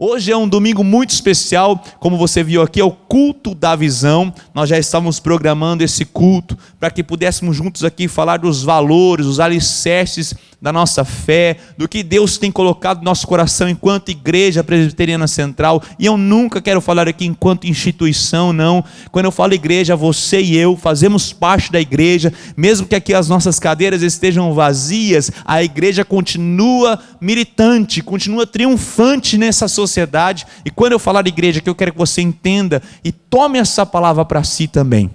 Hoje é um domingo muito especial, como você viu aqui, é o culto da visão. Nós já estávamos programando esse culto para que pudéssemos juntos aqui falar dos valores, os alicerces da nossa fé, do que Deus tem colocado no nosso coração enquanto Igreja Presbiteriana Central. E eu nunca quero falar aqui enquanto instituição, não. Quando eu falo igreja, você e eu fazemos parte da igreja, mesmo que aqui as nossas cadeiras estejam vazias, a igreja continua militante, continua triunfante nessa sociedade. E quando eu falar igreja, que eu quero que você entenda e tome essa palavra para si também.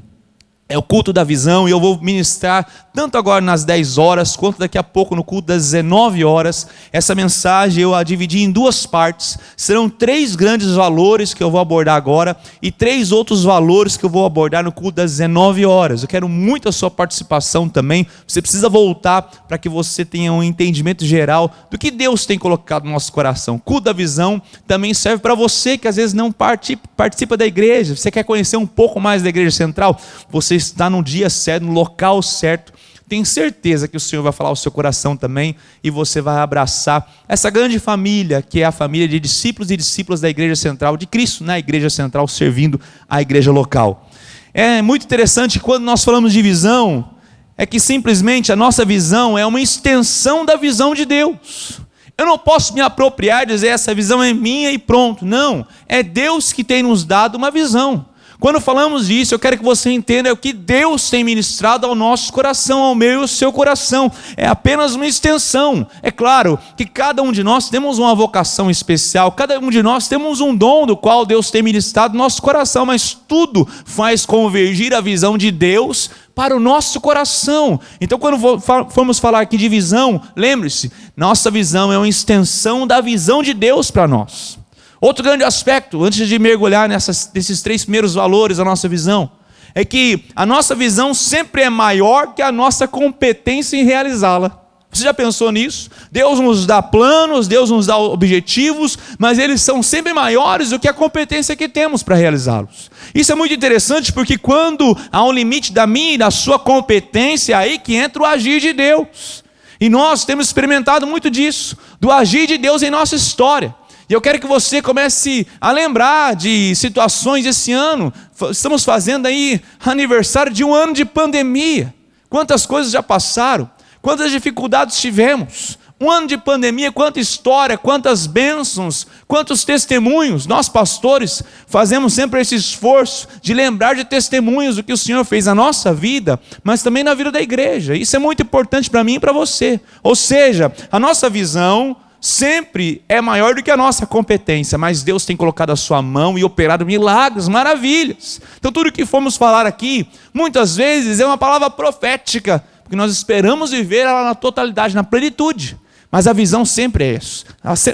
É o culto da visão, e eu vou ministrar tanto agora nas 10 horas, quanto daqui a pouco no culto das 19 horas. Essa mensagem eu a dividi em duas partes. Serão 3 grandes valores que eu vou abordar agora, e 3 outros valores que eu vou abordar no culto das 19 horas. Eu quero muito a sua participação também. Você precisa voltar para que você tenha um entendimento geral do que Deus tem colocado no nosso coração. O culto da visão também serve para você que às vezes não participa da igreja. Você quer conhecer um pouco mais da Igreja Central? Você está no dia certo, no local certo. Tenho certeza que o Senhor vai falar ao seu coração também, e você vai abraçar essa grande família, que é a família de discípulos e discípulas da Igreja Central, de Cristo na Igreja Central, servindo a igreja local. É muito interessante quando nós falamos de visão, é que simplesmente a nossa visão é uma extensão da visão de Deus. Eu não posso me apropriar e dizer essa visão é minha e pronto. Não, é Deus que tem nos dado uma visão. Quando falamos disso, eu quero que você entenda o que Deus tem ministrado ao nosso coração, ao meu e ao seu coração. É apenas uma extensão. É claro que cada um de nós temos uma vocação especial, cada um de nós temos um dom do qual Deus tem ministrado no nosso coração, mas tudo faz convergir a visão de Deus para o nosso coração. Então, quando formos falar aqui de visão, lembre-se, nossa visão é uma extensão da visão de Deus para nós. Outro grande aspecto, antes de mergulhar nesses 3 primeiros valores da nossa visão, é que a nossa visão sempre é maior que a nossa competência em realizá-la. Você já pensou nisso? Deus nos dá planos, Deus nos dá objetivos, mas eles são sempre maiores do que a competência que temos para realizá-los. Isso é muito interessante, porque quando há um limite da minha e da sua competência, é aí que entra o agir de Deus. E nós temos experimentado muito disso, do agir de Deus em nossa história. E eu quero que você comece a lembrar de situações esse ano. Estamos fazendo aí aniversário de um ano de pandemia. Quantas coisas já passaram, quantas dificuldades tivemos. Um ano de pandemia, quanta história, quantas bênçãos, quantos testemunhos. Nós pastores fazemos sempre esse esforço de lembrar de testemunhos do que o Senhor fez na nossa vida, mas também na vida da igreja. Isso é muito importante para mim e para você. Ou seja, a nossa visão sempre é maior do que a nossa competência, mas Deus tem colocado a sua mão e operado milagres, maravilhas. Então tudo que formos falar aqui, muitas vezes é uma palavra profética, porque nós esperamos viver ela na totalidade, na plenitude. Mas a visão sempre é isso.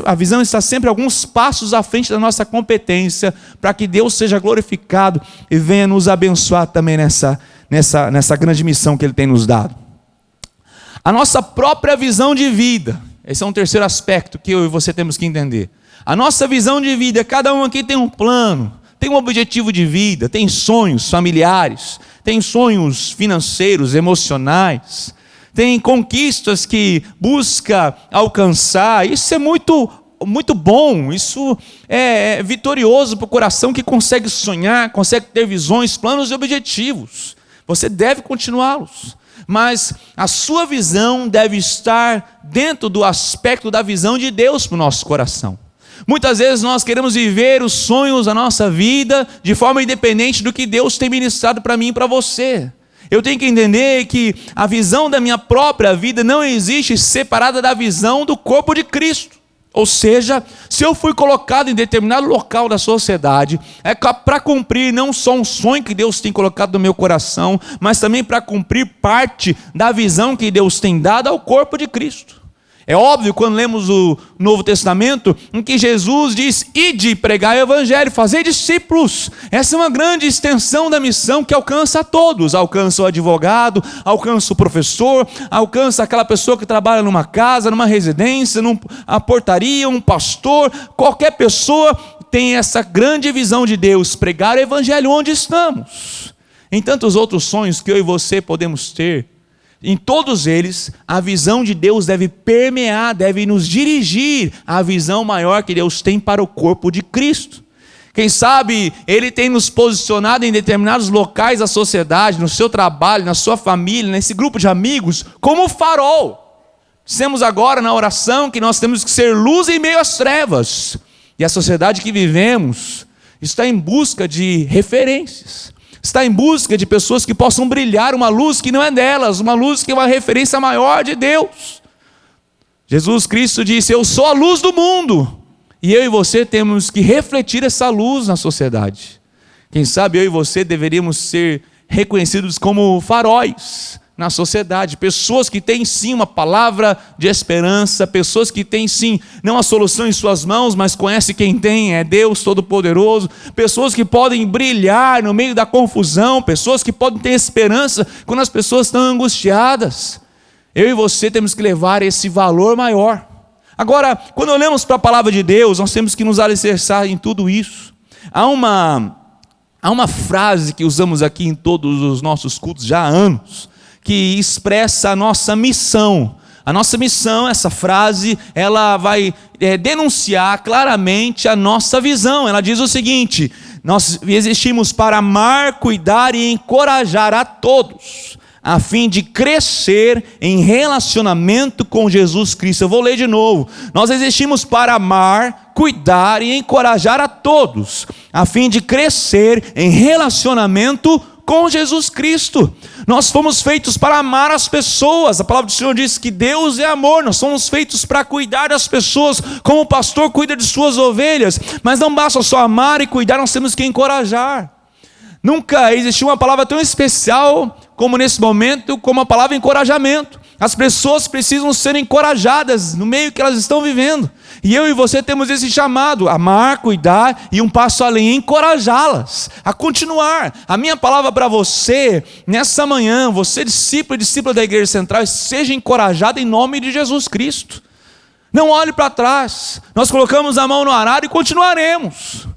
A visão está sempre alguns passos à frente da nossa competência, para que Deus seja glorificado e venha nos abençoar também nessa grande missão que Ele tem nos dado. A nossa própria visão de vida. Esse é um terceiro aspecto que eu e você temos que entender. A nossa visão de vida, cada um aqui tem um plano, tem um objetivo de vida, tem sonhos familiares, tem sonhos financeiros, emocionais, tem conquistas que busca alcançar. Isso é muito bom, isso é vitorioso para o coração que consegue sonhar, consegue ter visões, planos e objetivos. Você deve continuá-los. Mas a sua visão deve estar dentro do aspecto da visão de Deus para o nosso coração. Muitas vezes nós queremos viver os sonhos da nossa vida de forma independente do que Deus tem ministrado para mim e para você. Eu tenho que entender que a visão da minha própria vida não existe separada da visão do corpo de Cristo. Ou seja, se eu fui colocado em determinado local da sociedade, é para cumprir não só um sonho que Deus tem colocado no meu coração, mas também para cumprir parte da visão que Deus tem dado ao corpo de Cristo. É óbvio, quando lemos o Novo Testamento, em que Jesus diz: ide pregar o evangelho, fazer discípulos. Essa é uma grande extensão da missão que alcança a todos. Alcança o advogado, alcança o professor, alcança aquela pessoa que trabalha numa casa, numa residência, numa portaria, um pastor. Qualquer pessoa tem essa grande visão de Deus, pregar o evangelho onde estamos. Em tantos outros sonhos que eu e você podemos ter, Em todos eles, a visão de Deus deve permear, deve nos dirigir à visão maior que Deus tem para o corpo de Cristo. Quem sabe Ele tem nos posicionado em determinados locais da sociedade, no seu trabalho, na sua família, nesse grupo de amigos, como farol. Dissemos agora na oração que nós temos que ser luz em meio às trevas. E a sociedade que vivemos está em busca de referências. Está em busca de pessoas que possam brilhar uma luz que não é delas, uma luz que é uma referência maior de Deus. Jesus Cristo disse: eu sou a luz do mundo. E eu e você temos que refletir essa luz na sociedade. Quem sabe eu e você deveríamos ser reconhecidos como faróis na sociedade, pessoas que têm sim uma palavra de esperança, pessoas que têm sim, não a solução em suas mãos, mas conhece quem tem, é Deus Todo-Poderoso, pessoas que podem brilhar no meio da confusão, pessoas que podem ter esperança quando as pessoas estão angustiadas. Eu e você temos que levar esse valor maior. Agora, quando olhamos para a palavra de Deus, nós temos que nos alicerçar em tudo isso. Há uma frase que usamos aqui em todos os nossos cultos já há anos, que expressa a nossa missão. A nossa missão, essa frase, ela vai denunciar claramente a nossa visão. Ela diz o seguinte: nós existimos para amar, cuidar e encorajar a todos, a fim de crescer em relacionamento com Jesus Cristo. Eu vou ler de novo. Nós existimos para amar, cuidar e encorajar a todos, a fim de crescer em relacionamento com Jesus Cristo. Nós fomos feitos para amar as pessoas. A palavra do Senhor diz que Deus é amor. Nós somos feitos para cuidar das pessoas, como o pastor cuida de suas ovelhas. Mas não basta só amar e cuidar, nós temos que encorajar. Nunca existiu uma palavra tão especial como nesse momento, como a palavra encorajamento. As pessoas precisam ser encorajadas no meio que elas estão vivendo. E eu e você temos esse chamado: amar, cuidar e um passo além, encorajá-las a continuar. A minha palavra para você, nessa manhã, você discípulo e discípula da Igreja Central, seja encorajado em nome de Jesus Cristo. Não olhe para trás. Nós colocamos a mão no arado e continuaremos.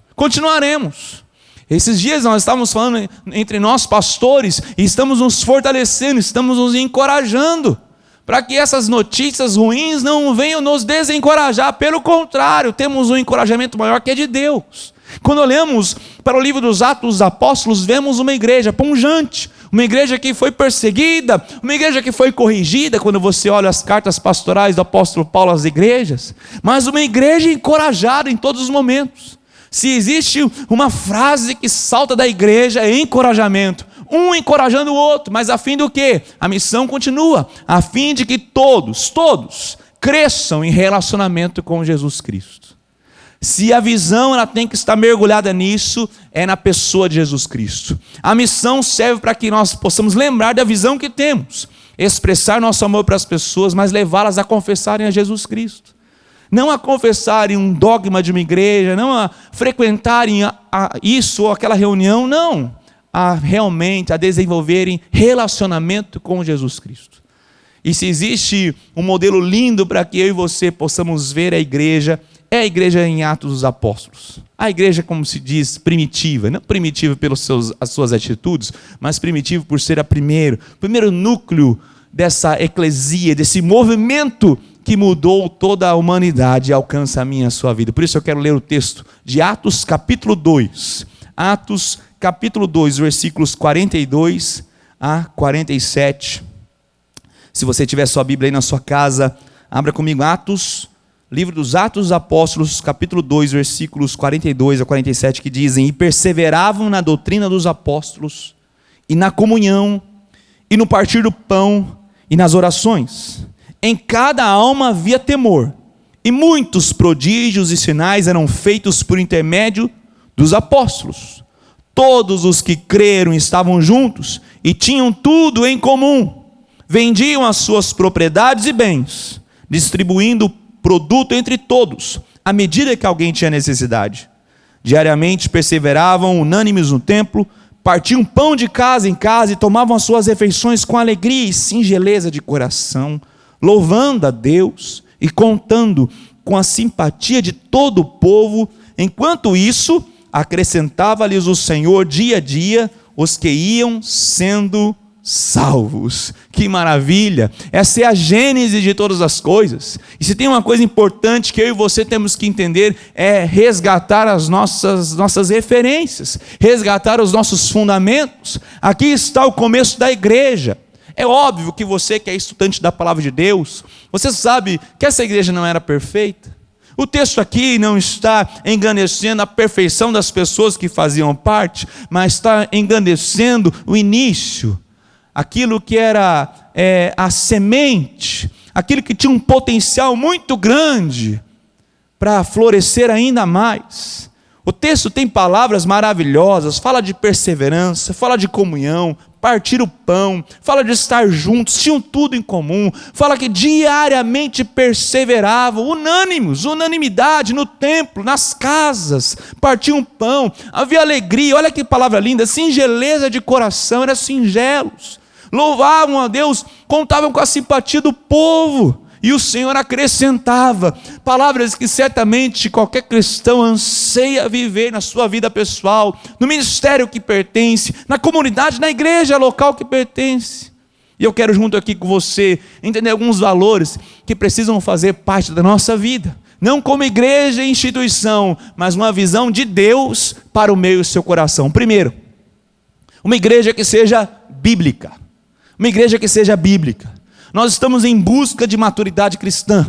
Esses dias nós estávamos falando entre nós pastores e estamos nos fortalecendo, estamos nos encorajando, para que essas notícias ruins não venham nos desencorajar. Pelo contrário, temos um encorajamento maior que é de Deus. Quando olhamos para o livro dos Atos dos Apóstolos, vemos uma igreja pujante, uma igreja que foi perseguida, uma igreja que foi corrigida, quando você olha as cartas pastorais do apóstolo Paulo às igrejas, mas uma igreja encorajada em todos os momentos. Se existe uma frase que salta da igreja, é encorajamento. Um encorajando o outro, mas a fim do quê? A missão continua, a fim de que todos cresçam em relacionamento com Jesus Cristo. Se a visão ela tem que estar mergulhada nisso, é na pessoa de Jesus Cristo. A missão serve para que nós possamos lembrar da visão que temos, expressar nosso amor para as pessoas, mas levá-las a confessarem a Jesus Cristo. Não a confessarem um dogma de uma igreja, não a frequentarem isso ou aquela reunião, não. Realmente a desenvolverem relacionamento com Jesus Cristo. E se existe um modelo lindo para que eu e você possamos ver a igreja, é a igreja em Atos dos Apóstolos. A igreja, como se diz, primitiva. Não primitiva pelas suas atitudes, mas primitiva por ser o primeiro núcleo dessa eclesia, desse movimento que mudou toda a humanidade e alcança a minha e a sua vida. Por isso eu quero ler o texto de Atos capítulo 2. Atos capítulo 2, versículos 42 a 47. Se você tiver sua Bíblia aí na sua casa, abra comigo Atos, livro dos Atos dos Apóstolos, capítulo 2, versículos 42 a 47, que dizem: e perseveravam na doutrina dos apóstolos, e na comunhão, e no partir do pão, e nas orações. Em cada alma havia temor, e muitos prodígios e sinais eram feitos por intermédio dos apóstolos. Todos os que creram estavam juntos e tinham tudo em comum. Vendiam as suas propriedades e bens, distribuindo o produto entre todos, à medida que alguém tinha necessidade. Diariamente perseveravam unânimes no templo, partiam pão de casa em casa e tomavam as suas refeições com alegria e singeleza de coração, louvando a Deus e contando com a simpatia de todo o povo. Enquanto isso, acrescentava-lhes o Senhor dia a dia os que iam sendo salvos. Que maravilha! Essa é a gênese de todas as coisas. E se tem uma coisa importante que eu e você temos que entender, é resgatar as nossas referências, resgatar os nossos fundamentos. Aqui está o começo da igreja. É óbvio que você que é estudante da palavra de Deus, você sabe que essa igreja não era perfeita. O texto aqui não está engrandecendo a perfeição das pessoas que faziam parte, mas está engrandecendo o início, aquilo que era a semente, aquilo que tinha um potencial muito grande para florescer ainda mais. O texto tem palavras maravilhosas, fala de perseverança, fala de comunhão, partir o pão, fala de estar juntos, tinham tudo em comum, fala que diariamente perseveravam, unânimes, unanimidade no templo, nas casas, partiam pão, havia alegria, olha que palavra linda, singeleza de coração, eram singelos, louvavam a Deus, contavam com a simpatia do povo, e o Senhor acrescentava palavras que certamente qualquer cristão anseia viver na sua vida pessoal, no ministério que pertence, na comunidade, na igreja local que pertence. E eu quero junto aqui com você entender alguns valores que precisam fazer parte da nossa vida. Não como igreja e instituição, mas uma visão de Deus para o meio do seu coração. Primeiro, uma igreja que seja bíblica. Uma igreja que seja bíblica. Nós estamos em busca de maturidade cristã.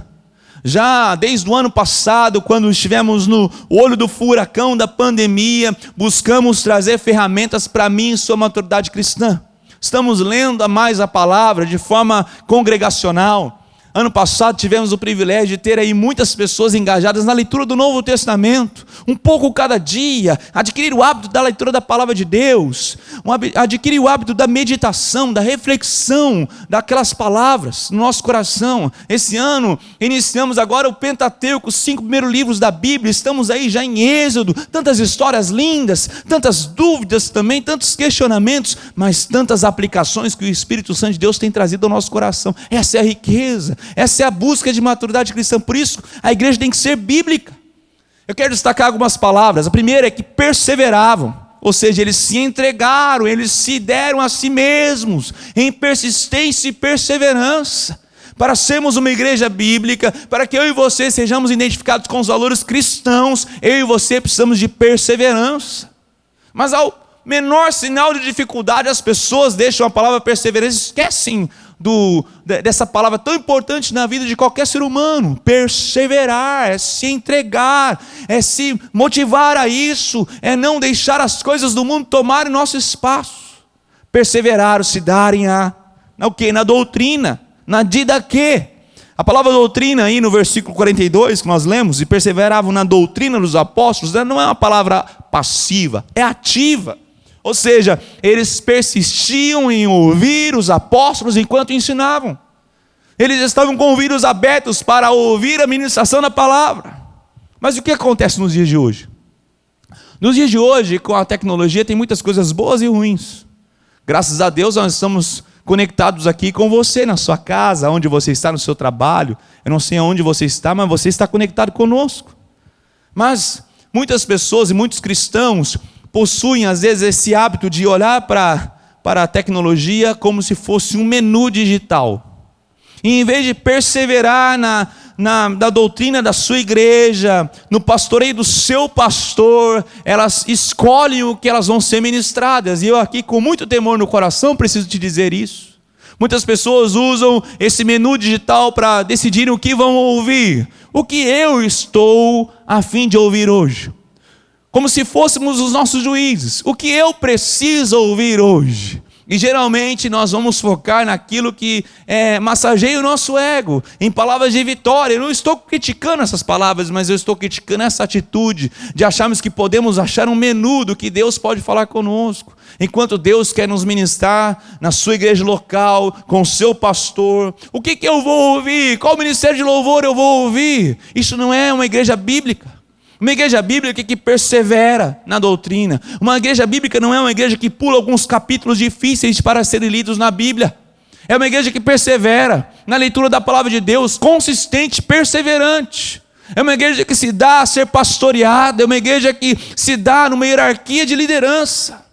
Já desde o ano passado, quando estivemos no olho do furacão da pandemia, buscamos trazer ferramentas para mim e sua maturidade cristã. Estamos lendo mais a palavra de forma congregacional. Ano passado tivemos o privilégio de ter aí muitas pessoas engajadas na leitura do Novo Testamento, um pouco cada dia, adquirir o hábito da leitura da palavra de Deus, adquirir o hábito da meditação, da reflexão daquelas palavras no nosso coração. Esse ano iniciamos agora o Pentateuco, os 5 primeiros livros da Bíblia, estamos aí já em Êxodo, tantas histórias lindas, tantas dúvidas também, tantos questionamentos, mas tantas aplicações que o Espírito Santo de Deus tem trazido ao nosso coração. Essa é a riqueza. Essa é a busca de maturidade cristã. Por isso, a igreja tem que ser bíblica. Eu quero destacar algumas palavras. A primeira é que perseveravam. Ou seja, eles se entregaram, eles se deram a si mesmos, em persistência e perseverança. Para sermos uma igreja bíblica, para que eu e você sejamos identificados com os valores cristãos, eu e você precisamos de perseverança. Mas ao menor sinal de dificuldade, as pessoas deixam a palavra perseverança, esquecem dessa palavra tão importante na vida de qualquer ser humano. Perseverar, é se entregar, é se motivar a isso, é não deixar as coisas do mundo tomarem nosso espaço. Perseverar, se darem na doutrina, na didaquê. A palavra doutrina aí no versículo 42 que nós lemos, e perseveravam na doutrina dos apóstolos, não é uma palavra passiva, é ativa. Ou seja, eles persistiam em ouvir os apóstolos enquanto ensinavam. Eles estavam com ouvidos abertos para ouvir a ministração da palavra. Mas o que acontece nos dias de hoje? Nos dias de hoje, com a tecnologia, tem muitas coisas boas e ruins. Graças a Deus, nós estamos conectados aqui com você, na sua casa, onde você está, no seu trabalho. Eu não sei aonde você está, mas você está conectado conosco. Mas muitas pessoas e muitos cristãos possuem às vezes esse hábito de olhar para a tecnologia como se fosse um menu digital. E em vez de perseverar na doutrina da sua igreja, no pastoreio do seu pastor, elas escolhem o que elas vão ser ministradas. E eu aqui com muito temor no coração preciso te dizer isso. Muitas pessoas usam esse menu digital para decidirem o que vão ouvir. O que eu estou a fim de ouvir hoje? Como se fôssemos os nossos juízes. O que eu preciso ouvir hoje? E geralmente nós vamos focar naquilo que massageia o nosso ego, em palavras de vitória. Eu não estou criticando essas palavras, mas eu estou criticando essa atitude de acharmos que podemos achar um menu do que Deus pode falar conosco. Enquanto Deus quer nos ministrar na sua igreja local, com o seu pastor. O que eu vou ouvir? Qual ministério de louvor eu vou ouvir? Isso não é uma igreja bíblica. Uma igreja bíblica que persevera na doutrina. Uma igreja bíblica não é uma igreja que pula alguns capítulos difíceis para serem lidos na Bíblia. É uma igreja que persevera na leitura da palavra de Deus, consistente, perseverante. É uma igreja que se dá a ser pastoreada. É uma igreja que se dá numa hierarquia de liderança.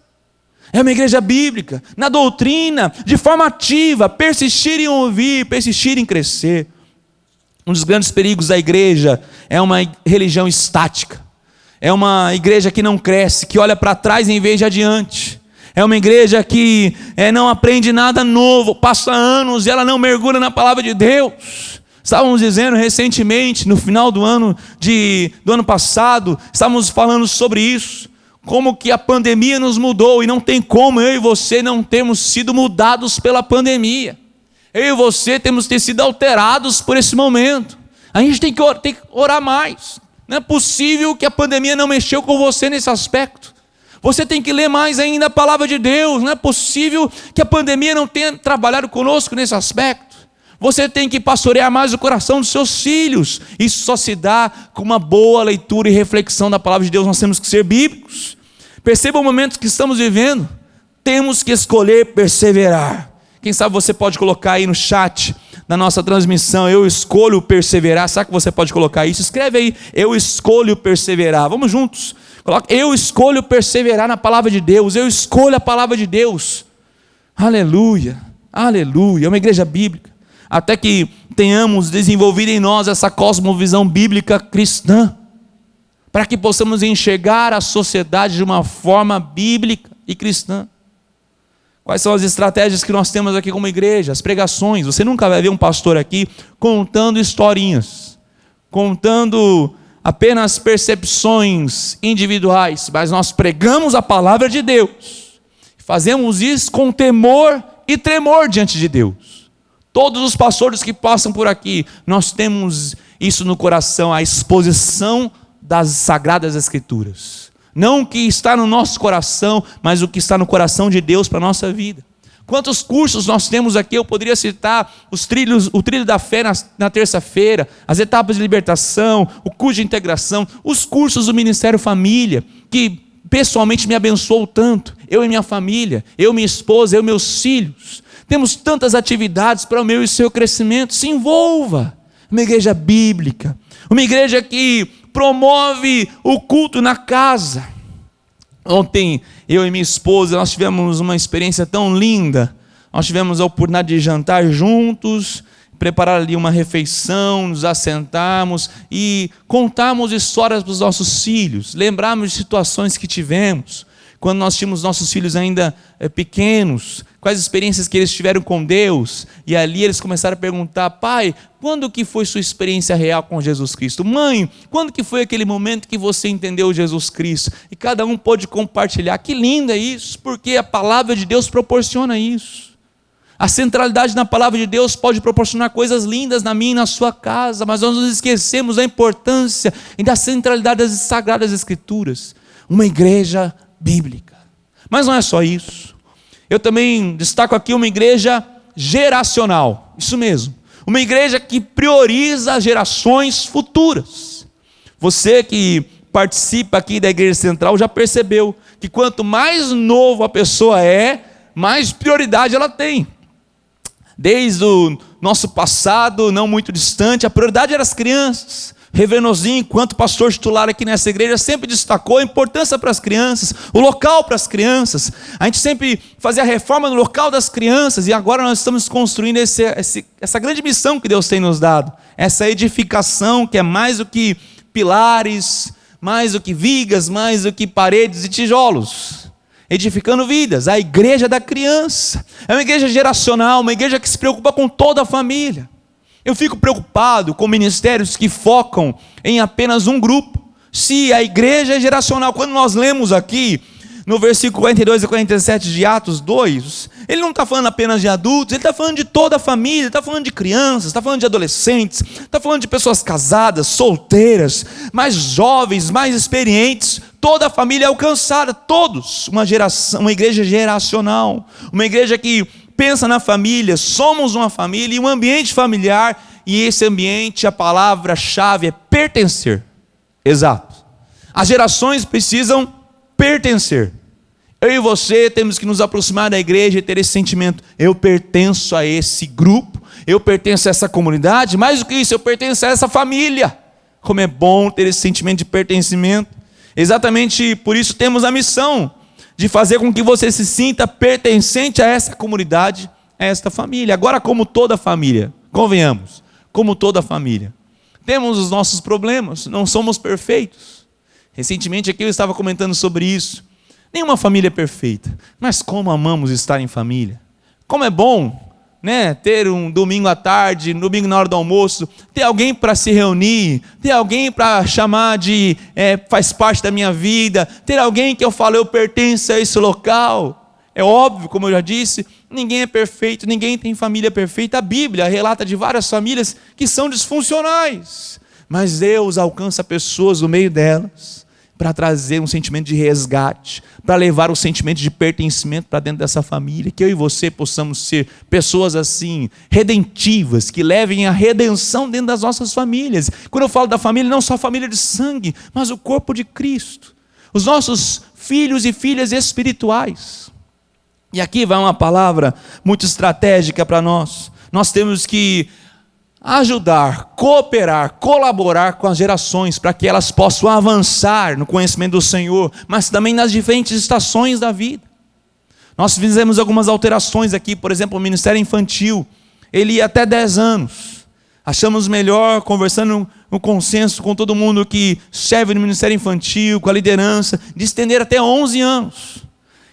É uma igreja bíblica, na doutrina, de forma ativa, persistir em ouvir, persistir em crescer. Um dos grandes perigos da igreja é uma religião estática. É uma igreja que não cresce, que olha para trás em vez de adiante. É uma igreja que não aprende nada novo, passa anos e ela não mergulha na palavra de Deus. Estávamos dizendo recentemente, no final do ano passado, estávamos falando sobre isso. Como que a pandemia nos mudou, e não tem como eu e você não termos sido mudados pela pandemia. Eu e você temos sido alterados por esse momento. A gente tem que orar mais. Não é possível que a pandemia não mexeu com você nesse aspecto. Você tem que ler mais ainda a palavra de Deus. Não é possível que a pandemia não tenha trabalhado conosco nesse aspecto. Você tem que pastorear mais o coração dos seus filhos. Isso só se dá com uma boa leitura e reflexão da palavra de Deus. Nós temos que ser bíblicos. Perceba o momento que estamos vivendo. Temos que escolher perseverar. Quem sabe você pode colocar aí no chat da nossa transmissão: eu escolho perseverar. Sabe que você pode colocar isso? Escreve aí: eu escolho perseverar. Vamos juntos. Coloca: eu escolho perseverar na palavra de Deus. Eu escolho a palavra de Deus. Aleluia, aleluia. É uma igreja bíblica. Até que tenhamos desenvolvido em nós essa cosmovisão bíblica cristã, para que possamos enxergar a sociedade de uma forma bíblica e cristã. Quais são as estratégias que nós temos aqui como igreja? As pregações. Você nunca vai ver um pastor aqui contando historinhas, contando apenas percepções individuais, mas nós pregamos a palavra de Deus. Fazemos isso com temor e tremor diante de Deus. Todos os pastores que passam por aqui, nós temos isso no coração, a exposição das Sagradas Escrituras. Não o que está no nosso coração, mas o que está no coração de Deus para a nossa vida. Quantos cursos nós temos aqui? Eu poderia citar o trilho da fé na terça-feira, as etapas de libertação, o curso de integração, os cursos do Ministério Família, que pessoalmente me abençoou tanto. Eu e minha família, eu, minha esposa, eu, meus filhos. Temos tantas atividades para o meu e o seu crescimento. Se envolva. Uma igreja bíblica, uma igreja que promove o culto na casa. Ontem, eu e minha esposa, nós tivemos uma experiência tão linda. Nós tivemos a oportunidade de jantar juntos, preparar ali uma refeição, nos assentarmos e contarmos histórias para os nossos filhos, lembrarmos de situações que tivemos, quando nós tínhamos nossos filhos ainda pequenos, quais experiências que eles tiveram com Deus, e ali eles começaram a perguntar: pai, quando que foi sua experiência real com Jesus Cristo? Mãe, quando que foi aquele momento que você entendeu Jesus Cristo? E cada um pôde compartilhar. Que lindo é isso, porque a palavra de Deus proporciona isso. A centralidade na palavra de Deus pode proporcionar coisas lindas na minha e na sua casa, mas nós nos esquecemos da importância e da centralidade das Sagradas Escrituras. Uma igreja bíblica. Mas não é só isso. Eu também destaco aqui uma igreja geracional. Isso mesmo. Uma igreja que prioriza as gerações futuras. Você que participa aqui da Igreja Central já percebeu que quanto mais novo a pessoa é, mais prioridade ela tem. Desde o nosso passado, não muito distante, a prioridade era as crianças. Reverenozinho, enquanto pastor titular aqui nessa igreja, sempre destacou a importância para as crianças, o local para as crianças. A gente sempre fazia a reforma no local das crianças, e agora nós estamos construindo essa grande missão que Deus tem nos dado. Essa edificação que é mais do que pilares, mais do que vigas, mais do que paredes e tijolos. Edificando vidas, a igreja da criança. É uma igreja geracional, uma igreja que se preocupa com toda a família. Eu fico preocupado com ministérios que focam em apenas um grupo. Se a igreja é geracional, quando nós lemos aqui no versículo 42 e 47 de Atos 2, ele não está falando apenas de adultos, ele está falando de toda a família, ele está falando de crianças, está falando de adolescentes, está falando de pessoas casadas, solteiras, mais jovens, mais experientes. Toda a família é alcançada, todos. Uma igreja geracional, uma igreja que pensa na família. Somos uma família e um ambiente familiar, e esse ambiente, a palavra-chave é pertencer. Exato. As gerações precisam pertencer. Eu e você temos que nos aproximar da igreja e ter esse sentimento: eu pertenço a esse grupo, eu pertenço a essa comunidade, mais do que isso, eu pertenço a essa família. Como é bom ter esse sentimento de pertencimento. Exatamente por isso temos a missão de fazer com que você se sinta pertencente a essa comunidade, a esta família. Agora, como toda família, convenhamos, como toda família, temos os nossos problemas, não somos perfeitos. Recentemente aqui eu estava comentando sobre isso. Nenhuma família é perfeita, mas como amamos estar em família. Como é bom, né, ter um domingo à tarde, domingo na hora do almoço, ter alguém para se reunir, ter alguém para chamar de faz parte da minha vida, ter alguém que eu falo, eu pertenço a esse local. É óbvio, como eu já disse, ninguém é perfeito, ninguém tem família perfeita. A Bíblia relata de várias famílias que são disfuncionais, mas Deus alcança pessoas no meio delas para trazer um sentimento de resgate, para levar o sentimento de pertencimento para dentro dessa família, que eu e você possamos ser pessoas assim, redentivas, que levem a redenção dentro das nossas famílias. Quando eu falo da família, não só a família de sangue, mas o corpo de Cristo, os nossos filhos e filhas espirituais. E aqui vai uma palavra muito estratégica para nós. Nós temos que ajudar, cooperar, colaborar com as gerações para que elas possam avançar no conhecimento do Senhor, mas também nas diferentes estações da vida. Nós fizemos algumas alterações aqui, por exemplo, o Ministério Infantil, ele ia até 10 anos. Achamos melhor, conversando no consenso com todo mundo que serve no Ministério Infantil, com a liderança, de estender até 11 anos.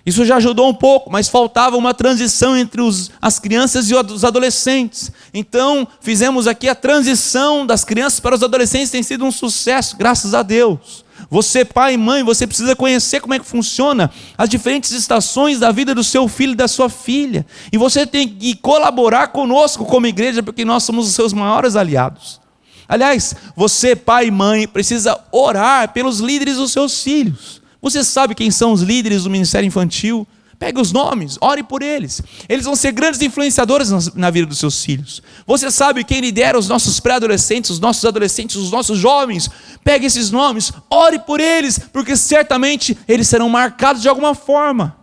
Isso já ajudou um pouco, mas faltava uma transição entre as crianças e os adolescentes. Então, fizemos aqui a transição das crianças para os adolescentes, tem sido um sucesso, graças a Deus. Você, pai e mãe, você precisa conhecer como é que funciona as diferentes estações da vida do seu filho e da sua filha. E você tem que colaborar conosco como igreja, porque nós somos os seus maiores aliados. Aliás, você, pai e mãe, precisa orar pelos líderes dos seus filhos. Você sabe quem são os líderes do Ministério Infantil? Pegue os nomes, ore por eles. Eles vão ser grandes influenciadores na vida dos seus filhos. Você sabe quem lidera os nossos pré-adolescentes, os nossos adolescentes, os nossos jovens? Pegue esses nomes, ore por eles, porque certamente eles serão marcados de alguma forma.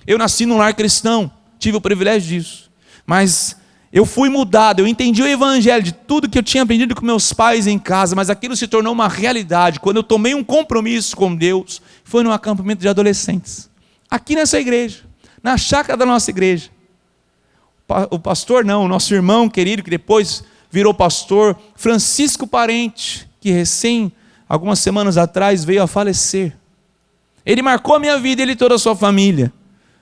Eu nasci num lar cristão, tive o privilégio disso. Mas eu fui mudado, eu entendi o evangelho de tudo que eu tinha aprendido com meus pais em casa, mas aquilo se tornou uma realidade quando eu tomei um compromisso com Deus. Foi num acampamento de adolescentes, aqui nessa igreja, na chácara da nossa igreja. O pastor não, o nosso irmão querido, que depois virou pastor, Francisco Parente, que algumas semanas atrás, veio a falecer. Ele marcou a minha vida, ele e toda a sua família.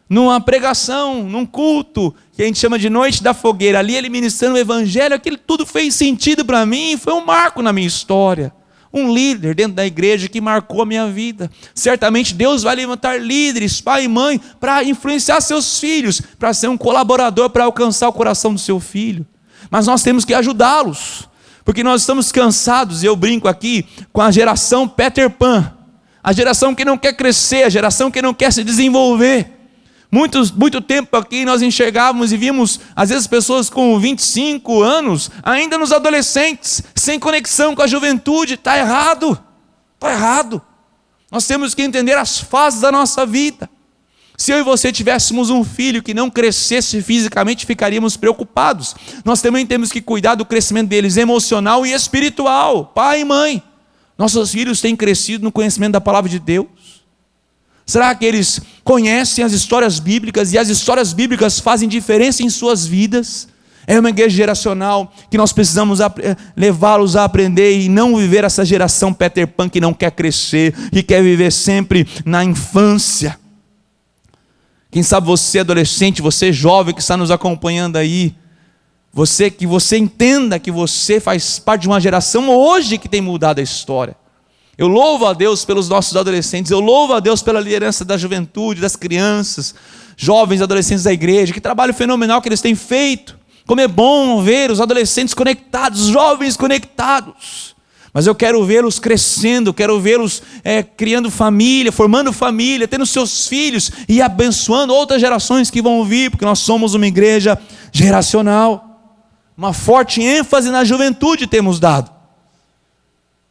Numa pregação, num culto, que a gente chama de Noite da Fogueira, ali ele ministrando o evangelho, aquilo tudo fez sentido para mim, foi um marco na minha história. Um líder dentro da igreja que marcou a minha vida. Certamente Deus vai levantar líderes, pai e mãe, para influenciar seus filhos, para ser um colaborador, para alcançar o coração do seu filho. Mas nós temos que ajudá-los, porque nós estamos cansados, e eu brinco aqui, com a geração Peter Pan, a geração que não quer crescer, a geração que não quer se desenvolver. Muito tempo aqui nós enxergávamos e vimos, às vezes, pessoas com 25 anos, ainda nos adolescentes, sem conexão com a juventude. Está errado, está errado. Nós temos que entender as fases da nossa vida. Se eu e você tivéssemos um filho que não crescesse fisicamente, ficaríamos preocupados. Nós também temos que cuidar do crescimento deles emocional e espiritual. Pai e mãe, nossos filhos têm crescido no conhecimento da palavra de Deus? Será que eles conhecem as histórias bíblicas e as histórias bíblicas fazem diferença em suas vidas? É uma igreja geracional que nós precisamos levá-los a aprender e não viver essa geração Peter Pan que não quer crescer, que quer viver sempre na infância. Quem sabe você adolescente, você jovem que está nos acompanhando aí, que você entenda que você faz parte de uma geração hoje que tem mudado a história. Eu louvo a Deus pelos nossos adolescentes, eu louvo a Deus pela liderança da juventude, das crianças, jovens, adolescentes da igreja, que trabalho fenomenal que eles têm feito. Como é bom ver os adolescentes conectados, os jovens conectados. Mas eu quero vê-los crescendo, quero vê-los criando família, formando família, tendo seus filhos e abençoando outras gerações que vão vir, porque nós somos uma igreja geracional. Uma forte ênfase na juventude temos dado.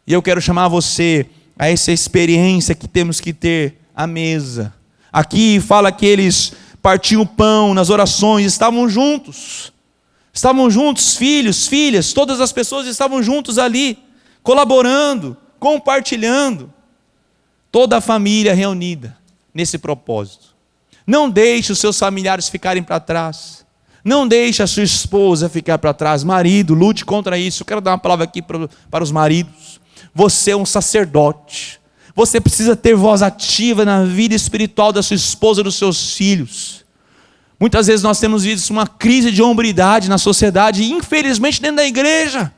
E eu quero chamar você a essa experiência que temos que ter à mesa. Aqui fala que eles partiam o pão nas orações, estavam juntos. Estavam juntos, filhos, filhas, todas as pessoas estavam juntos ali, colaborando, compartilhando. Toda a família reunida nesse propósito. Não deixe os seus familiares ficarem para trás. Não deixe a sua esposa ficar para trás. Marido, lute contra isso. Eu quero dar uma palavra aqui para os maridos. Você é um sacerdote. Você precisa ter voz ativa na vida espiritual da sua esposa e dos seus filhos. Muitas vezes nós temos visto uma crise de hombridade na sociedade, e infelizmente dentro da igreja.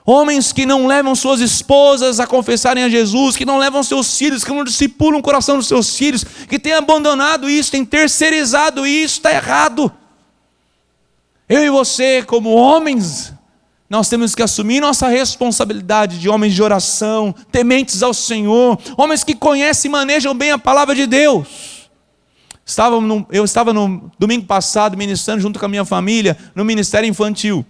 Homens que não levam suas esposas a confessarem a Jesus, que não levam seus filhos, que não discipulam o coração dos seus filhos, que têm abandonado isso, têm terceirizado isso, está errado. Eu e você, como homens, nós temos que assumir nossa responsabilidade de homens de oração, tementes ao Senhor, homens que conhecem e manejam bem a palavra de Deus. Eu estava no domingo passado ministrando junto com a minha família no ministério infantil.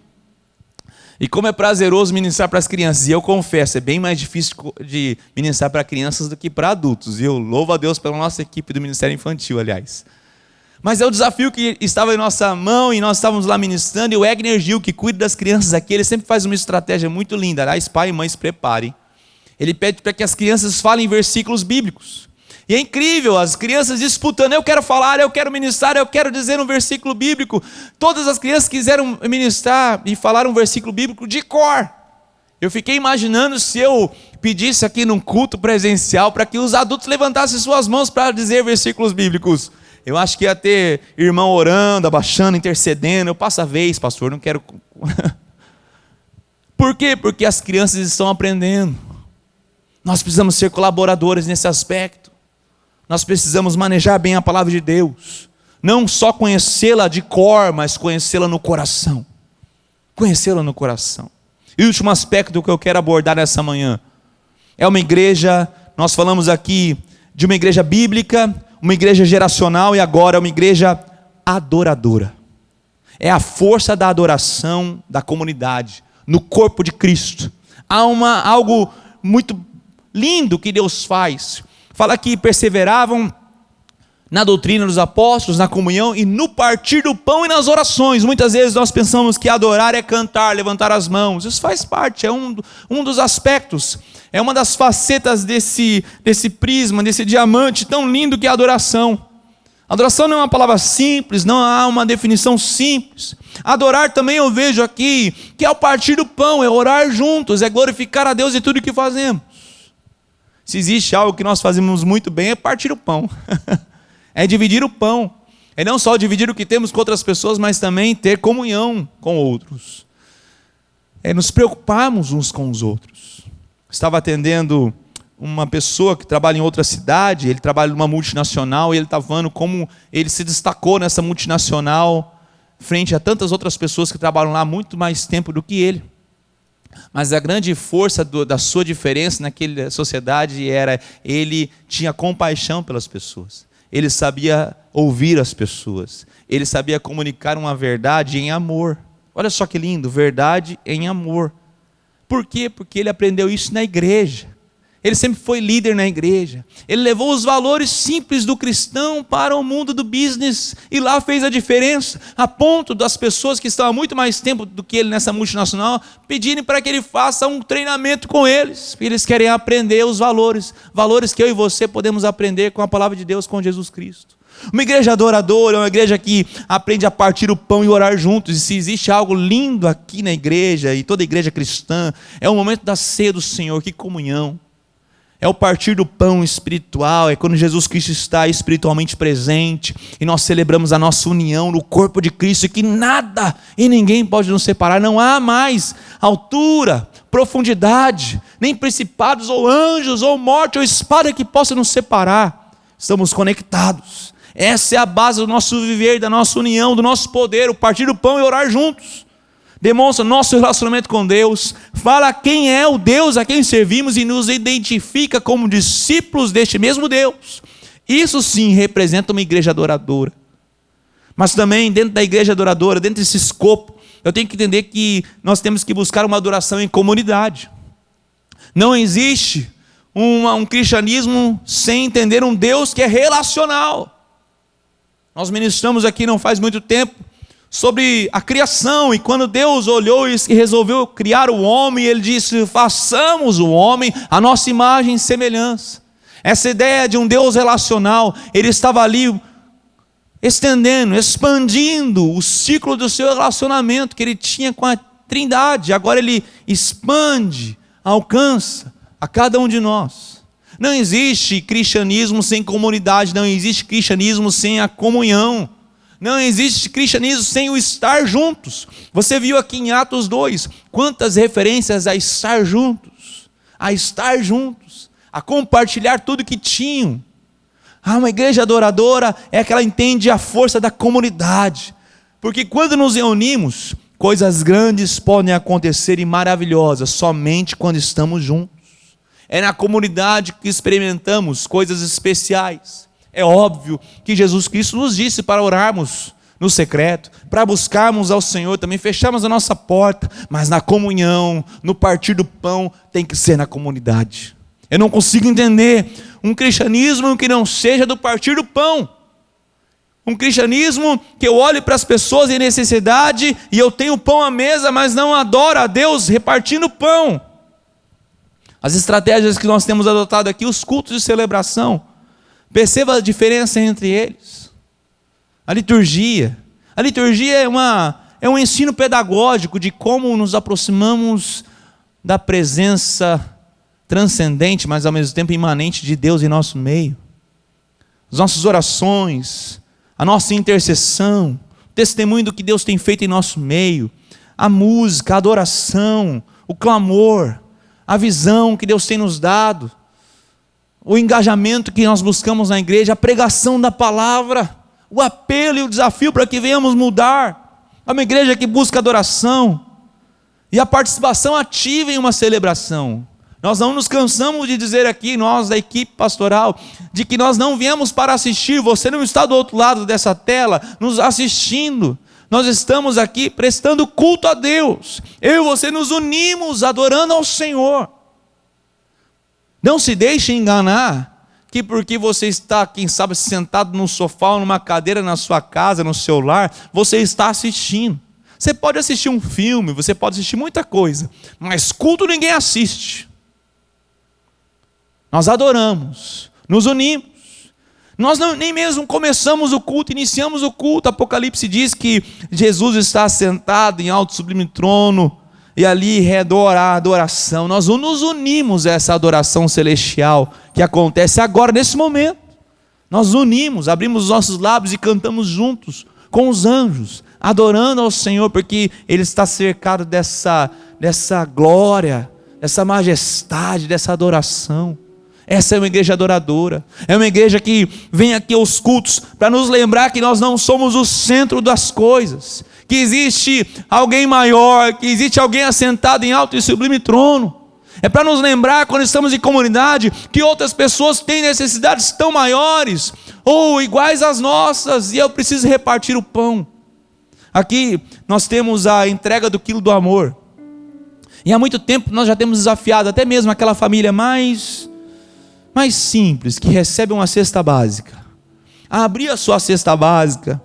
E como é prazeroso ministrar para as crianças, e eu confesso, é bem mais difícil de ministrar para crianças do que para adultos. E eu louvo a Deus pela nossa equipe do ministério infantil, aliás. Mas é o desafio que estava em nossa mão e nós estávamos lá ministrando, e o Egner Gil, que cuida das crianças aqui, ele sempre faz uma estratégia muito linda. Aliás, pai e mãe, se preparem. Ele pede para que as crianças falem versículos bíblicos. E é incrível, as crianças disputando, eu quero falar, eu quero ministrar, eu quero dizer um versículo bíblico. Todas as crianças quiseram ministrar e falar um versículo bíblico de cor. Eu fiquei imaginando se eu pedisse aqui num culto presencial para que os adultos levantassem suas mãos para dizer versículos bíblicos. Eu acho que ia ter irmão orando, abaixando, intercedendo. Eu passo a vez, pastor, não quero... Por quê? Porque as crianças estão aprendendo. Nós precisamos ser colaboradores nesse aspecto. Nós precisamos manejar bem a palavra de Deus. Não só conhecê-la de cor, mas conhecê-la no coração. Conhecê-la no coração. E o último aspecto que eu quero abordar nessa manhã é uma igreja, nós falamos aqui de uma igreja bíblica, uma igreja geracional e agora uma igreja adoradora. É a força da adoração da comunidade, no corpo de Cristo. Há algo muito lindo que Deus faz. Fala que perseveravam na doutrina dos apóstolos, na comunhão e no partir do pão e nas orações. Muitas vezes nós pensamos que adorar é cantar, levantar as mãos. Isso faz parte, é um dos aspectos. É uma das facetas desse prisma, desse diamante tão lindo que é a adoração. Adoração não é uma palavra simples, não há uma definição simples. Adorar também eu vejo aqui que é o partir do pão, é orar juntos, é glorificar a Deus em tudo o que fazemos. Se existe algo que nós fazemos muito bem, é partir o pão. É dividir o pão. É não só dividir o que temos com outras pessoas, mas também ter comunhão com outros. É nos preocuparmos uns com os outros. Estava atendendo uma pessoa que trabalha em outra cidade, ele trabalha numa multinacional, e ele estava falando como ele se destacou nessa multinacional, frente a tantas outras pessoas que trabalham lá há muito mais tempo do que ele. Mas a grande força da sua diferença naquela sociedade era, ele tinha compaixão pelas pessoas. Ele sabia ouvir as pessoas. Ele sabia comunicar uma verdade em amor. Olha só que lindo, verdade em amor. Por quê? Porque ele aprendeu isso na igreja. Ele sempre foi líder na igreja. Ele levou os valores simples do cristão para o mundo do business. E lá fez a diferença. A ponto das pessoas que estão há muito mais tempo do que ele nessa multinacional pedirem para que ele faça um treinamento com eles. Eles querem aprender os valores. Valores que eu e você podemos aprender com a palavra de Deus, com Jesus Cristo. Uma igreja adoradora é uma igreja que aprende a partir o pão e orar juntos. E se existe algo lindo aqui na igreja, e toda igreja cristã, é o momento da ceia do Senhor. Que comunhão. É o partir do pão espiritual, é quando Jesus Cristo está espiritualmente presente, e nós celebramos a nossa união no corpo de Cristo, e que nada e ninguém pode nos separar. Não há mais altura, profundidade, nem principados ou anjos, ou morte, ou espada que possa nos separar. Estamos conectados. Essa é a base do nosso viver, da nossa união, do nosso poder, o partir do pão e orar juntos. Demonstra nosso relacionamento com Deus, fala quem é o Deus a quem servimos e nos identifica como discípulos deste mesmo Deus. Isso sim representa uma igreja adoradora. Mas também dentro da igreja adoradora, dentro desse escopo, eu tenho que entender que nós temos que buscar uma adoração em comunidade. Não existe um cristianismo sem entender um Deus que é relacional. Nós ministramos aqui não faz muito tempo sobre a criação, e quando Deus olhou e resolveu criar o homem, ele disse, façamos o homem a nossa imagem e semelhança. Essa ideia de um Deus relacional, ele estava ali estendendo, expandindo o ciclo do seu relacionamento que ele tinha com a Trindade. Agora ele expande, alcança a cada um de nós. Não existe cristianismo sem comunidade, não existe cristianismo sem a comunhão, não existe cristianismo sem o estar juntos. Você viu aqui em Atos 2, quantas referências a estar juntos, a compartilhar tudo que tinham. Uma igreja adoradora é que ela entende a força da comunidade, porque quando nos reunimos, coisas grandes podem acontecer e maravilhosas, somente quando estamos juntos. É na comunidade que experimentamos coisas especiais. É óbvio que Jesus Cristo nos disse para orarmos no secreto, para buscarmos ao Senhor, também fechamos a nossa porta, mas na comunhão, no partir do pão, tem que ser na comunidade. Eu não consigo entender um cristianismo que não seja do partir do pão. Um cristianismo que eu olhe para as pessoas em necessidade e eu tenho pão à mesa, mas não adoro a Deus repartindo pão. As estratégias que nós temos adotado aqui, os cultos de celebração, perceba a diferença entre eles. A liturgia é um ensino pedagógico de como nos aproximamos da presença transcendente, mas ao mesmo tempo imanente de Deus em nosso meio. As nossas orações, a nossa intercessão, o testemunho do que Deus tem feito em nosso meio, a música, a adoração, o clamor, a visão que Deus tem nos dado, o engajamento que nós buscamos na igreja, a pregação da palavra, o apelo e o desafio para que venhamos mudar. É uma igreja que busca adoração e a participação ativa em uma celebração. Nós não nos cansamos de dizer aqui, nós da equipe pastoral, de que nós não viemos para assistir. Você não está do outro lado dessa tela nos assistindo. Nós estamos aqui prestando culto a Deus. Eu e você nos unimos adorando ao Senhor. Não se deixe enganar que porque você está, quem sabe, sentado num sofá ou numa cadeira na sua casa, no seu lar, você está assistindo. Você pode assistir um filme, você pode assistir muita coisa, mas culto ninguém assiste. Nós adoramos, nos unimos. Nós nem mesmo começamos o culto, iniciamos o culto. Apocalipse diz que Jesus está sentado em alto sublime trono e ali redor a adoração. Nós nos unimos a essa adoração celestial que acontece agora, nesse momento. Nós unimos, abrimos os nossos lábios e cantamos juntos com os anjos, adorando ao Senhor, porque Ele está cercado dessa glória, dessa majestade, dessa adoração. Essa é uma igreja adoradora, é uma igreja que vem aqui aos cultos para nos lembrar que nós não somos o centro das coisas, que existe alguém maior, que existe alguém assentado em alto e sublime trono. É para nos lembrar, quando estamos em comunidade, que outras pessoas têm necessidades tão maiores ou iguais às nossas, e eu preciso repartir o pão. Aqui nós temos a entrega do quilo do amor, e há muito tempo nós já temos desafiado até mesmo aquela família mais simples, que recebe uma cesta básica, a abrir a sua cesta básica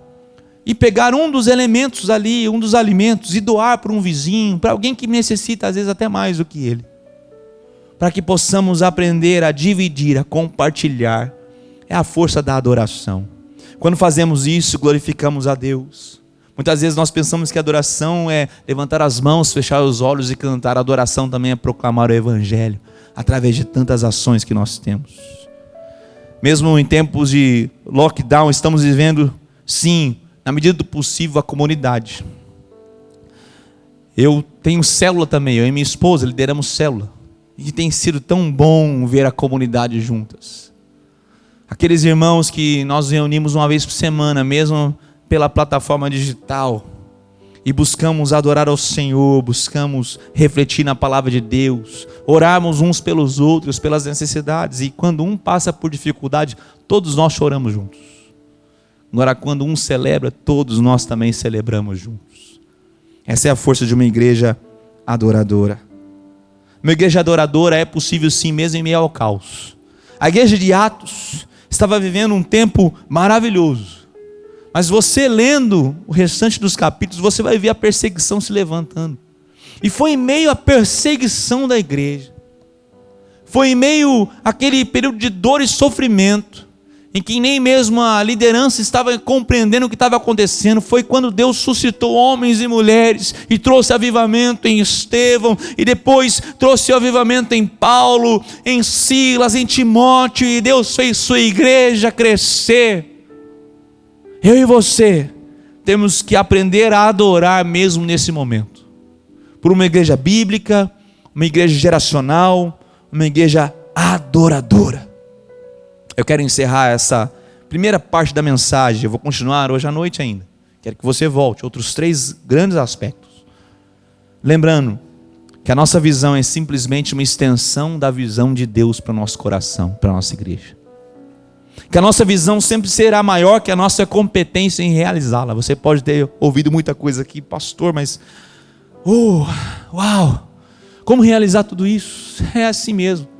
e pegar um dos elementos ali, um dos alimentos, e doar para um vizinho, para alguém que necessita às vezes até mais do que ele, para que possamos aprender a dividir, a compartilhar. É a força da adoração. Quando fazemos isso, glorificamos a Deus. Muitas vezes nós pensamos que a adoração é levantar as mãos, fechar os olhos e cantar. A adoração também é proclamar o Evangelho, através de tantas ações que nós temos. Mesmo em tempos de lockdown, estamos vivendo, sim, na medida do possível, a comunidade. Eu tenho célula também, eu e minha esposa lideramos célula. E tem sido tão bom ver a comunidade juntas. Aqueles irmãos que nós reunimos uma vez por semana, mesmo pela plataforma digital, e buscamos adorar ao Senhor, buscamos refletir na palavra de Deus, orarmos uns pelos outros, pelas necessidades, e quando um passa por dificuldade, todos nós choramos juntos. Agora, quando um celebra, todos nós também celebramos juntos. Essa é a força de uma igreja adoradora. Uma igreja adoradora é possível sim, mesmo em meio ao caos. A igreja de Atos estava vivendo um tempo maravilhoso. Mas você lendo o restante dos capítulos, você vai ver a perseguição se levantando. E foi em meio à perseguição da igreja, foi em meio àquele período de dor e sofrimento, em que nem mesmo a liderança estava compreendendo o que estava acontecendo, foi quando Deus suscitou homens e mulheres e trouxe avivamento em Estevão, e depois trouxe avivamento em Paulo, em Silas, em Timóteo, e Deus fez sua igreja crescer. Eu e você temos que aprender a adorar mesmo nesse momento, por uma igreja bíblica, uma igreja geracional, uma igreja adoradora. Eu quero encerrar essa primeira parte da mensagem, eu vou continuar hoje à noite ainda. Quero que você volte, outros 3 grandes aspectos. Lembrando que a nossa visão é simplesmente uma extensão da visão de Deus para o nosso coração, para a nossa igreja. Que a nossa visão sempre será maior que a nossa competência em realizá-la. Você pode ter ouvido muita coisa aqui, pastor, mas uau, como realizar tudo isso? É assim mesmo.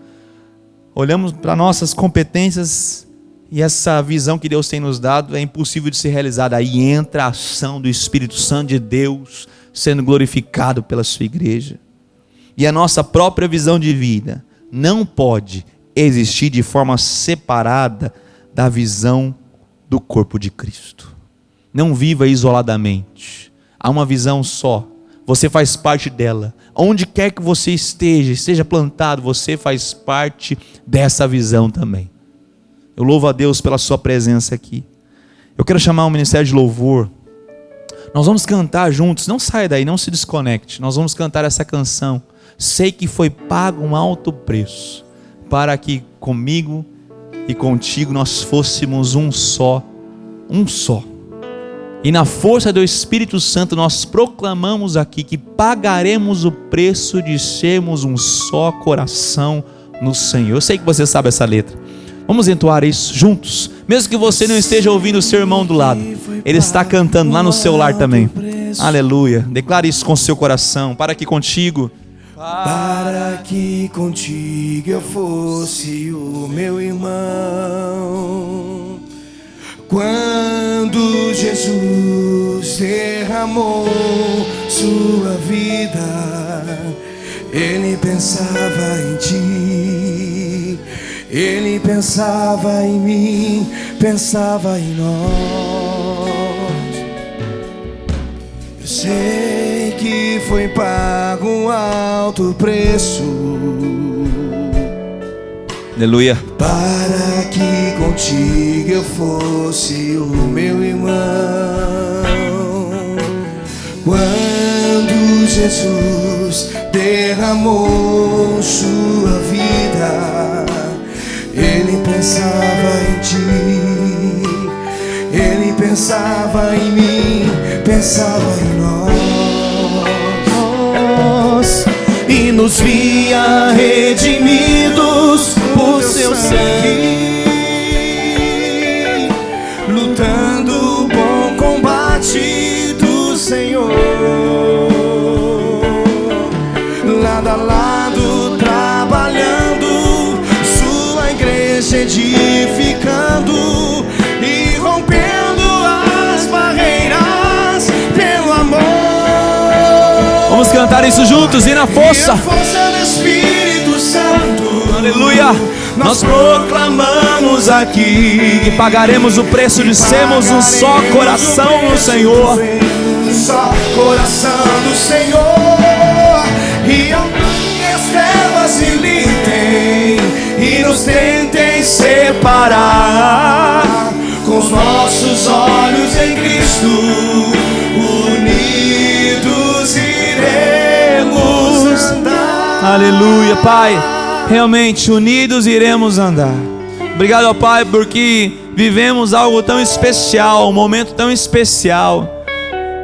Olhamos para nossas competências e essa visão que Deus tem nos dado é impossível de ser realizada. Aí entra a ação do Espírito Santo de Deus sendo glorificado pela sua igreja. E a nossa própria visão de vida não pode existir de forma separada da visão do corpo de Cristo. Não viva isoladamente. Há uma visão só. Você faz parte dela. Onde quer que você esteja plantado, você faz parte dessa visão também. Eu louvo a Deus pela sua presença aqui. Eu quero chamar o Ministério de Louvor. Nós vamos cantar juntos. Não saia daí, não se desconecte. Nós vamos cantar essa canção. Sei que foi pago um alto preço para que comigo e contigo nós fôssemos um só. Um só. E na força do Espírito Santo nós proclamamos aqui que pagaremos o preço de sermos um só coração no Senhor. Eu sei que você sabe essa letra. Vamos entoar isso juntos. Mesmo que você não esteja ouvindo o seu irmão do lado, ele está cantando lá no seu lar também. Aleluia. Declare isso com o seu coração. Para que contigo eu fosse o meu irmão. Quando Jesus derramou sua vida, Ele pensava em ti, Ele pensava em mim, pensava em nós. Eu sei que foi pago um alto preço, aleluia, para que contigo eu fosse o meu irmão. Quando Jesus derramou sua vida, Ele pensava em ti, Ele pensava em mim, pensava em nós, e nos via redimidos por seu sangue, lutando o bom combate do Senhor, lado a lado trabalhando, sua igreja edificando e rompendo as barreiras pelo amor. Vamos cantar isso juntos e na força. E a força do Espírito Santo. Aleluia. Nós proclamamos aqui que pagaremos o preço de sermos um só coração no Senhor. Um só coração do Senhor. E as trevas se lintem e nos tentem separar. Com os nossos olhos em Cristo, unidos iremos andar. Aleluia, Pai. Realmente, unidos iremos andar. Obrigado, ó Pai, porque vivemos algo tão especial, um momento tão especial.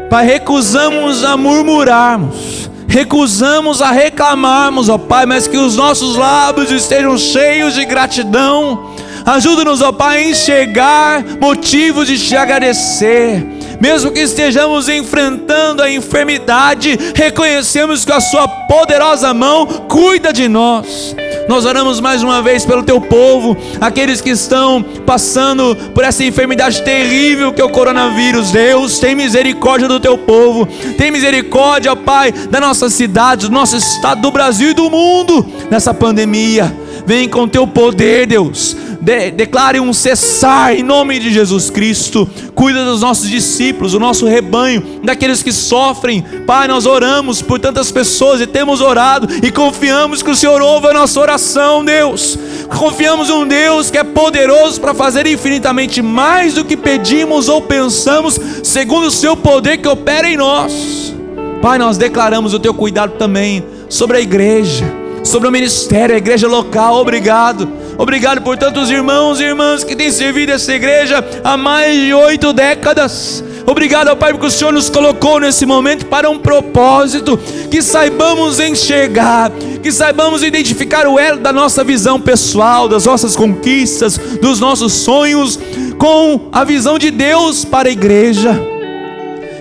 Pai, recusamos a murmurarmos, recusamos a reclamarmos, ó Pai, mas que os nossos lábios estejam cheios de gratidão. Ajuda-nos, ó Pai, a enxergar motivos de te agradecer. Mesmo que estejamos enfrentando a enfermidade, reconhecemos que a sua poderosa mão cuida de nós. Nós oramos mais uma vez pelo teu povo, aqueles que estão passando por essa enfermidade terrível que é o coronavírus. Deus, tem misericórdia do teu povo, tem misericórdia, ó Pai, da nossa cidade, do nosso estado, do Brasil e do mundo nessa pandemia. Vem com teu poder, Deus. declare um cessar em nome de Jesus Cristo. Cuida dos nossos discípulos, do nosso rebanho, daqueles que sofrem. Pai, nós oramos por tantas pessoas e temos orado e confiamos que o Senhor ouve a nossa oração, Deus. Confiamos em um Deus que é poderoso para fazer infinitamente mais do que pedimos ou pensamos, segundo o seu poder que opera em nós. Pai, nós declaramos o teu cuidado também sobre a igreja, sobre o ministério, a igreja local. Obrigado por tantos irmãos e irmãs que têm servido essa igreja há mais de 8 décadas. Obrigado, ó Pai, porque o Senhor nos colocou nesse momento para um propósito, que saibamos enxergar, que saibamos identificar o elo da nossa visão pessoal, das nossas conquistas, dos nossos sonhos, com a visão de Deus para a igreja.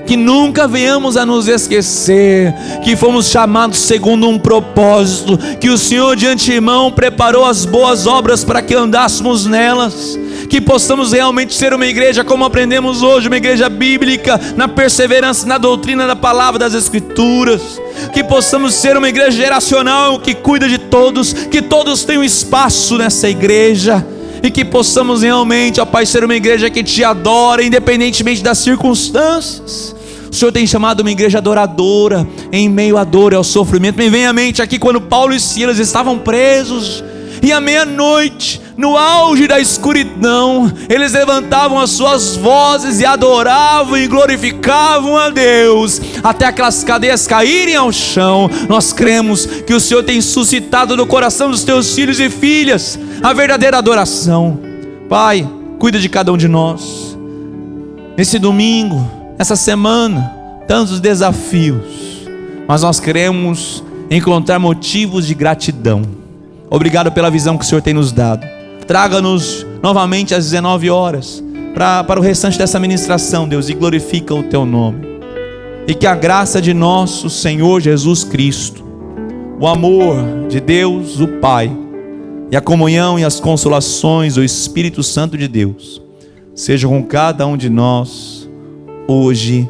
Que nunca venhamos a nos esquecer que fomos chamados segundo um propósito, que o Senhor de antemão preparou as boas obras para que andássemos nelas. Que possamos realmente ser uma igreja como aprendemos hoje, uma igreja bíblica, na perseverança, na doutrina da palavra das Escrituras. Que possamos ser uma igreja geracional que cuida de todos, que todos tenham espaço nessa igreja. E que possamos realmente, ó Pai, ser uma igreja que te adora, independentemente das circunstâncias. O Senhor tem chamado uma igreja adoradora, em meio à dor e ao sofrimento. Me vem à mente aqui quando Paulo e Silas estavam presos, e à meia-noite, no auge da escuridão, eles levantavam as suas vozes e adoravam e glorificavam a Deus, até aquelas cadeias caírem ao chão. Nós cremos que o Senhor tem suscitado no coração dos teus filhos e filhas a verdadeira adoração. Pai, cuida de cada um de nós. Nesse domingo, essa semana, tantos desafios, mas nós queremos encontrar motivos de gratidão. Obrigado pela visão que o Senhor tem nos dado. Traga-nos novamente às 19 horas para o restante dessa ministração, Deus, e glorifica o teu nome. E que a graça de nosso Senhor Jesus Cristo, o amor de Deus, o Pai, e a comunhão e as consolações do Espírito Santo de Deus sejam com cada um de nós, hoje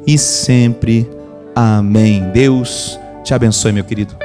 e sempre. Amém. Deus te abençoe, meu querido.